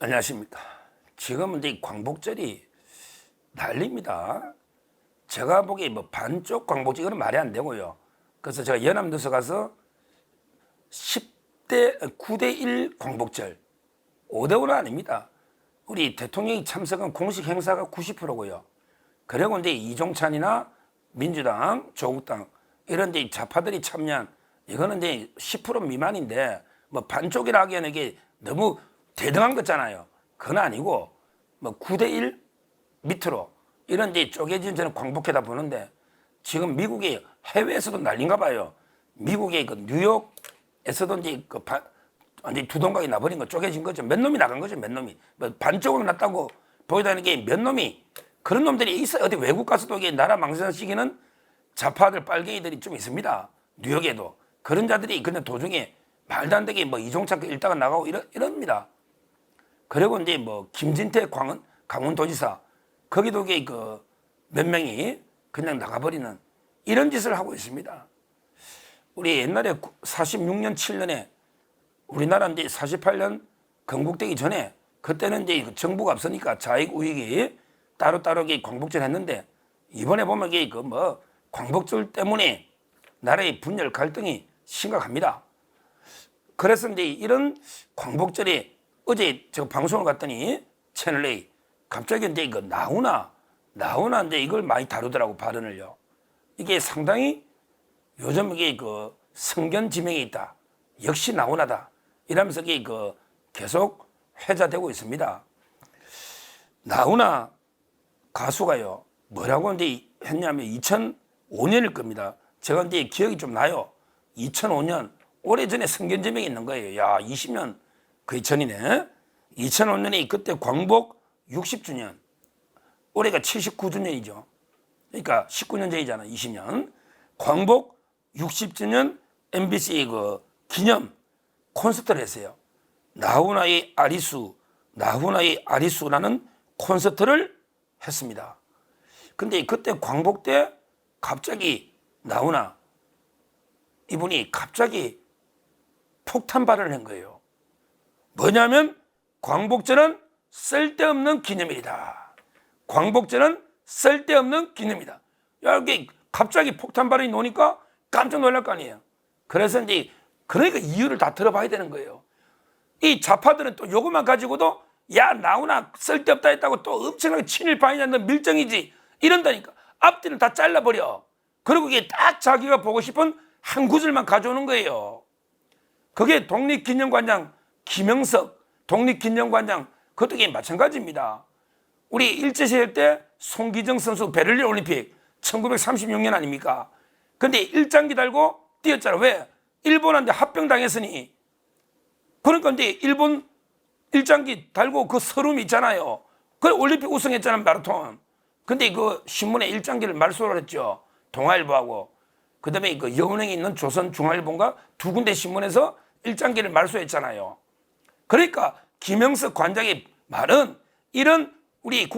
안녕하십니까. 지금은 이제 광복절이 난립니다. 제가 보기에 뭐 반쪽 광복절 이건 말이 안 되고요. 그래서 제가 연합뉴스 가서 9대1 광복절 5대5는 아닙니다. 우리 대통령이 참석한 공식 행사가 90%고요. 그리고 이제 이종찬이나 민주당, 조국당 이런 데 좌파들이 참여한 이거는 이제 10% 미만인데 뭐 반쪽이라 하기에는 이게 너무 대등한 거잖아요. 그건 아니고 뭐 9대1 밑으로 이런 데 쪼개진 저는 광복회다 보는데 지금 미국의 해외에서도 난린가 봐요. 미국의 그 뉴욕에서도 이제 그 완전히 두 동강이 나버린 거 쪼개진 거죠. 몇 놈이 나간 거죠. 몇 놈이 뭐 반쪽으로 났다고 보이다는 게 몇 놈이 그런 놈들이 있어요. 어디 외국 가서도 이게 나라 망신시키는 좌파들 빨갱이들이 좀 있습니다. 뉴욕에도 그런 자들이 그냥 도중에 말도 안 되게 뭐 이종찬 읽다가 나가고 이럽니다. 그리고 이제 뭐 김진태 강원도지사 거기도 그 몇 명이 그냥 나가버리는 이런 짓을 하고 있습니다. 우리 옛날에 46년 7년에 우리나라 이제 48년 건국되기 전에 그때는 이제 정부가 없으니까 자익 우익이 따로따로 광복절 했는데 이번에 보면 이게 그 뭐 광복절 때문에 나라의 분열 갈등이 심각합니다. 그래서 이제 이런 광복절에 어제 제가 방송을 갔더니 채널A 갑자기 이제 이거 나오나 이제 이걸 많이 다루더라고 발언을요. 이게 상당히 요즘 이게 그 성견 지명이 있다. 역시 나오나다. 이러면서 이게 그 계속 회자되고 있습니다. 나오나 가수가요. 뭐라고 이제 했냐면 2005년일 겁니다. 제가 이제 기억이 좀 나요. 2005년 오래전에 성견 지명이 있는 거예요. 야, 20년 거의 전이네. 2005년에 그때 광복 60주년. 올해가 79주년이죠. 그러니까 19년 전이잖아. 20년. 광복 60주년 MBC 그 기념 콘서트를 했어요. 나훈아의 아리수라는 콘서트를 했습니다. 근데 그때 광복 때 갑자기 나훈아 이분이 갑자기 폭탄 발언을 한 거예요. 뭐냐면 광복절은 쓸데없는 기념일이다. 광복절은 쓸데없는 기념이다. 야, 이게 갑자기 폭탄 발언이 나오니까 깜짝 놀랄 거 아니에요. 그래서 이제 그러니까 이유를 다 들어봐야 되는 거예요. 이 좌파들은 또 요것만 가지고도 야, 나오나 쓸데없다 했다고 또 엄청나게 친일파이냐 너 밀정이지 이런다니까. 앞뒤는 다 잘라버려. 그리고 이게 딱 자기가 보고 싶은 한 구절만 가져오는 거예요. 그게 독립기념관장 김영석 독립기념관장 그것도 마찬가지입니다. 우리 일제시대 때 송기정 선수 베를린 올림픽 1936년 아닙니까? 근데 일장기 달고 뛰었잖아. 왜? 일본한테 합병당했으니. 그러니까 이제 일본 일장기 달고 그 서름이 있잖아요. 그래 올림픽 우승했잖아 마라톤. 근데 그 신문에 일장기를 말소를 했죠. 동아일보하고. 그 다음에 그 여운행에 있는 조선중앙일보인가 두 군데 신문에서 일장기를 말소했잖아요. 그러니까 김영석 관장의 말은 이런 우리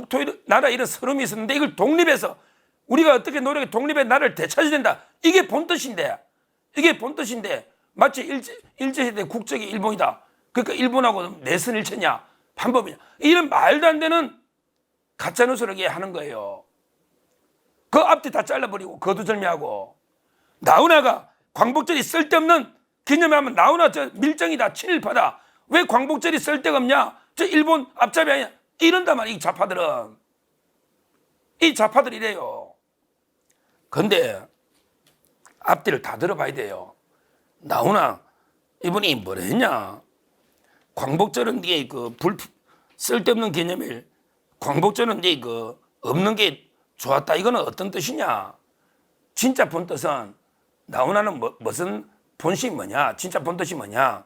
나라 이런 서름이 있었는데 이걸 독립해서 우리가 어떻게 노력해 독립의 나라를 되찾아야 된다. 이게 본뜻인데 마치 일제시대 국적이 일본이다. 그러니까 일본하고 내선 일체냐 반법이냐 이런 말도 안 되는 가짜뉴스를 하는 거예요. 그 앞뒤 다 잘라버리고 거두절미하고 나훈아가 광복절이 쓸데없는 기념하면 나훈아 저 밀정이다 친일파다. 왜 광복절이 쓸데가 없냐? 저 일본 앞잡이 아니야? 이런단 말이야. 이 좌파들이 이래요. 근데 앞뒤를 다 들어봐야 돼요. 나훈아 이분이 뭐라 했냐? 광복절은 이게 그 쓸데없는 기념일. 광복절은 이제 그 없는 게 좋았다. 이거는 어떤 뜻이냐? 진짜 본뜻은 나훈아는 무슨 본심이 뭐냐? 진짜 본뜻이 뭐냐?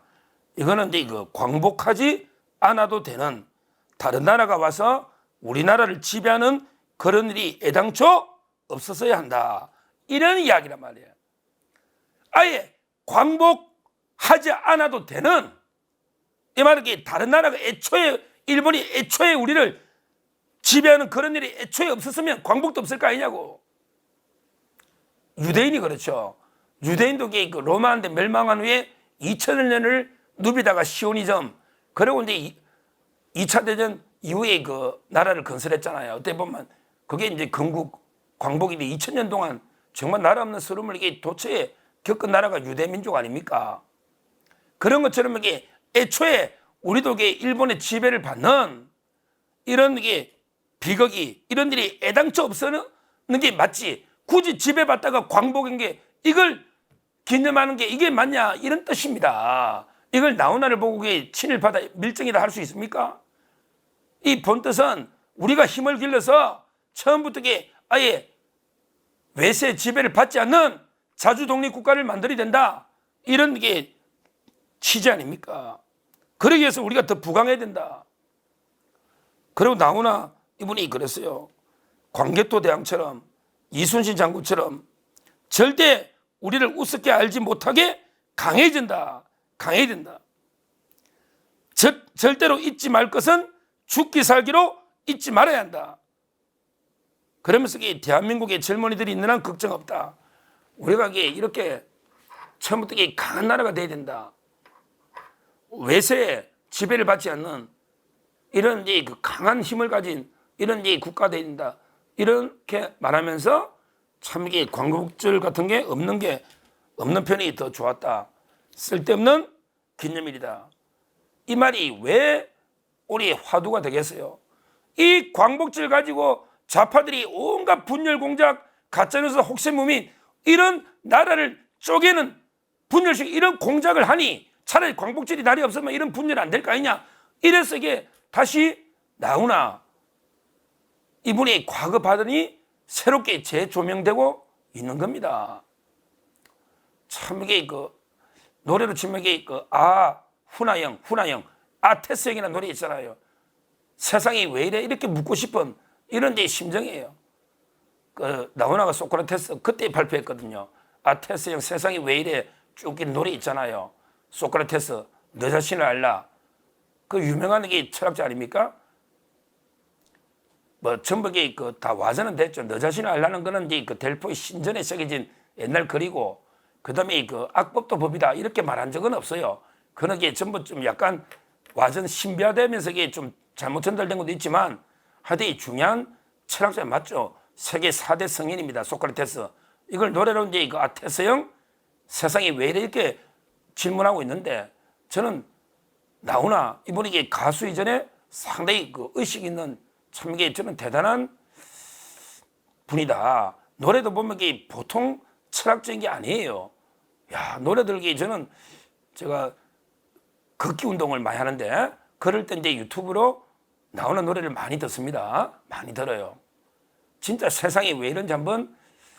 이거는 이제 그 광복하지 않아도 되는 다른 나라가 와서 우리나라를 지배하는 그런 일이 애당초 없었어야 한다. 이런 이야기란 말이에요. 아예 광복하지 않아도 되는 이 말은 다른 나라가 일본이 애초에 우리를 지배하는 그런 일이 애초에 없었으면 광복도 없을 거 아니냐고. 유대인이 그렇죠. 유대인도 그 로마한테 멸망한 후에 2000년을 누비다가 시오니즘 그리고 이제 2차 대전 이후에 그 나라를 건설했잖아요. 어떻게 보면 그게 이제 건국 광복인데 2000년 동안 정말 나라 없는 서름을 이게 도처에 겪은 나라가 유대민족 아닙니까? 그런 것처럼 이게 애초에 우리도 이게 일본의 지배를 받는 이런 게 비극이 이런 일이 애당초 없어는 게 맞지. 굳이 지배받다가 광복인 게 이걸 기념하는 게 이게 맞냐 이런 뜻입니다. 이걸 나훈아를 보고 친일파다 밀정이다 할 수 있습니까? 이 본뜻은 우리가 힘을 길러서 처음부터 아예 외세 지배를 받지 않는 자주 독립국가를 만들어야 된다. 이런 게 취지 아닙니까? 그러기 위해서 우리가 더 부강해야 된다. 그리고 나훈아 이분이 그랬어요. 광개토 대왕처럼 이순신 장군처럼 절대 우리를 우습게 알지 못하게 강해진다. 강해야 된다. 절대로 잊지 말 것은 죽기 살기로 잊지 말아야 한다. 그러면서 대한민국의 젊은이들이 있는 한 걱정 없다. 우리가 이렇게 처음부터 강한 나라가 돼야 된다. 외세의 지배를 받지 않는 이런 그 강한 힘을 가진 이런 국가가 돼야 된다. 이렇게 말하면서 참 이게 광복절 같은 게 없는 편이 더 좋았다. 쓸데없는 기념일이다. 이 말이 왜 우리 화두가 되겠어요? 이 광복절 가지고 좌파들이 온갖 분열 공작, 가짜뉴스, 혹세무민 이런 나라를 쪼개는 분열식 이런 공작을 하니 차라리 광복절이 날이 없으면 이런 분열 안 될 거 아니냐. 이래서 이게 다시 나훈아 이분이 과거 받으니 새롭게 재조명되고 있는 겁니다. 참 이게 노래로 치면 훈아형, 아테스형이라는 노래 있잖아요. 세상이 왜 이래 이렇게 묻고 싶은 이런 데 심정이에요. 나훈아가 소크라테스 그때 발표했거든요. 아테스형 세상이 왜 이래 쭉 긴 노래 있잖아요. 소크라테스 너 자신을 알라. 그 유명한 게 철학자 아닙니까? 전부 다 와전은 됐죠. 너 자신을 알라는 거는 그 델포의 신전에 새겨진 옛날 글이고 그 다음에 악법도 법이다 이렇게 말한 적은 없어요. 그런 게 전부 좀 약간 와전 신비화되면서 이게 좀 잘못 전달된 것도 있지만 하여튼 이 중요한 철학자 맞죠. 세계 4대 성인입니다. 소크라테스. 이걸 노래로 이제 아테스형 세상이 왜 이렇게 질문하고 있는데 저는 나훈아 이분이 가수 이전에 상당히 의식 있는 참 이게 저는 대단한 분이다. 노래도 보면 이게 보통 철학적인 게 아니에요. 야, 노래들 저는 제가 걷기 운동을 많이 하는데 그럴 때 이제 유튜브로 나오는 노래를 많이 듣습니다. 많이 들어요. 진짜 세상이 왜 이런지 한번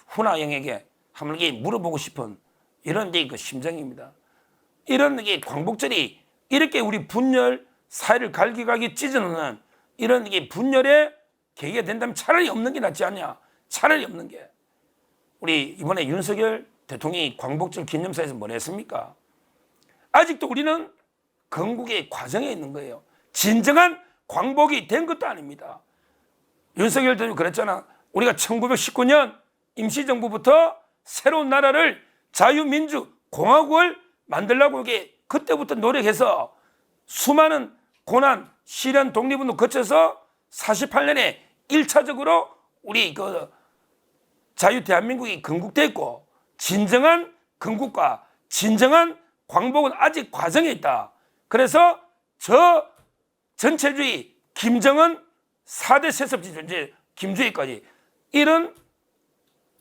훈아 형에게 한번 물어보고 싶은 이런 이제 심정입니다. 이런 게 광복절이 이렇게 우리 분열 사회를 갈기갈기 찢어놓는 이런 게 분열의 계기가 된다면 차라리 없는 게 낫지 않냐. 차라리 없는 게. 우리 이번에 윤석열 대통령이 광복절 기념사에서 뭘 했습니까? 아직도 우리는 건국의 과정에 있는 거예요. 진정한 광복이 된 것도 아닙니다. 윤석열 대통령이 그랬잖아. 우리가 1919년 임시정부부터 새로운 나라를 자유민주공화국을 만들려고 그때부터 노력해서 수많은 고난, 시련, 독립운동 거쳐서 48년에 1차적으로 우리 자유 대한민국이 건국됐고 진정한 건국과 진정한 광복은 아직 과정에 있다. 그래서 저 전체주의, 김정은 4대 세습지주, 이제 김주의까지 이런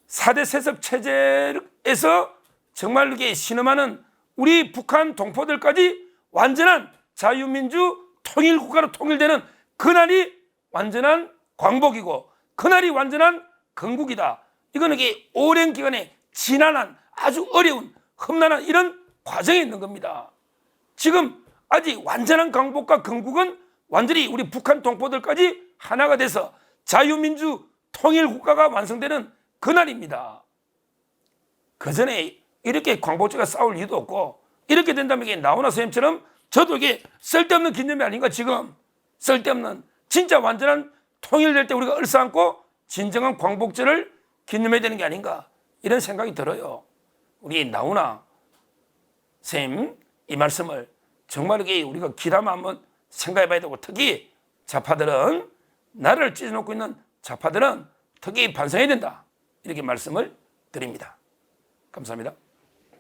4대 세습 체제에서 정말 이렇게 신음하는 우리 북한 동포들까지 완전한 자유민주 통일국가로 통일되는 그날이 완전한 광복이고 그날이 완전한 건국이다. 이거는 오랜 기간에 지난한 아주 어려운 험난한 이런 과정에 있는 겁니다. 지금 아직 완전한 광복과 건국은 완전히 우리 북한 동포들까지 하나가 돼서 자유민주 통일국가가 완성되는 그날입니다. 그 전에 이렇게 광복절과 싸울 이유도 없고 이렇게 된다면 나훈아 선생님처럼 저도 쓸데없는 기념이 아닌가 지금 쓸데없는 진짜 완전한 통일될 때 우리가 얼싸안고 진정한 광복절을 기념해야 되는 게 아닌가 이런 생각이 들어요. 우리 나훈아 선생님 이 말씀을 정말 우리가 귀담아 한번 생각해봐야 되고, 특히 좌파들은, 나라를 찢어놓고 있는 좌파들은 특히 반성해야 된다, 이렇게 말씀을 드립니다. 감사합니다.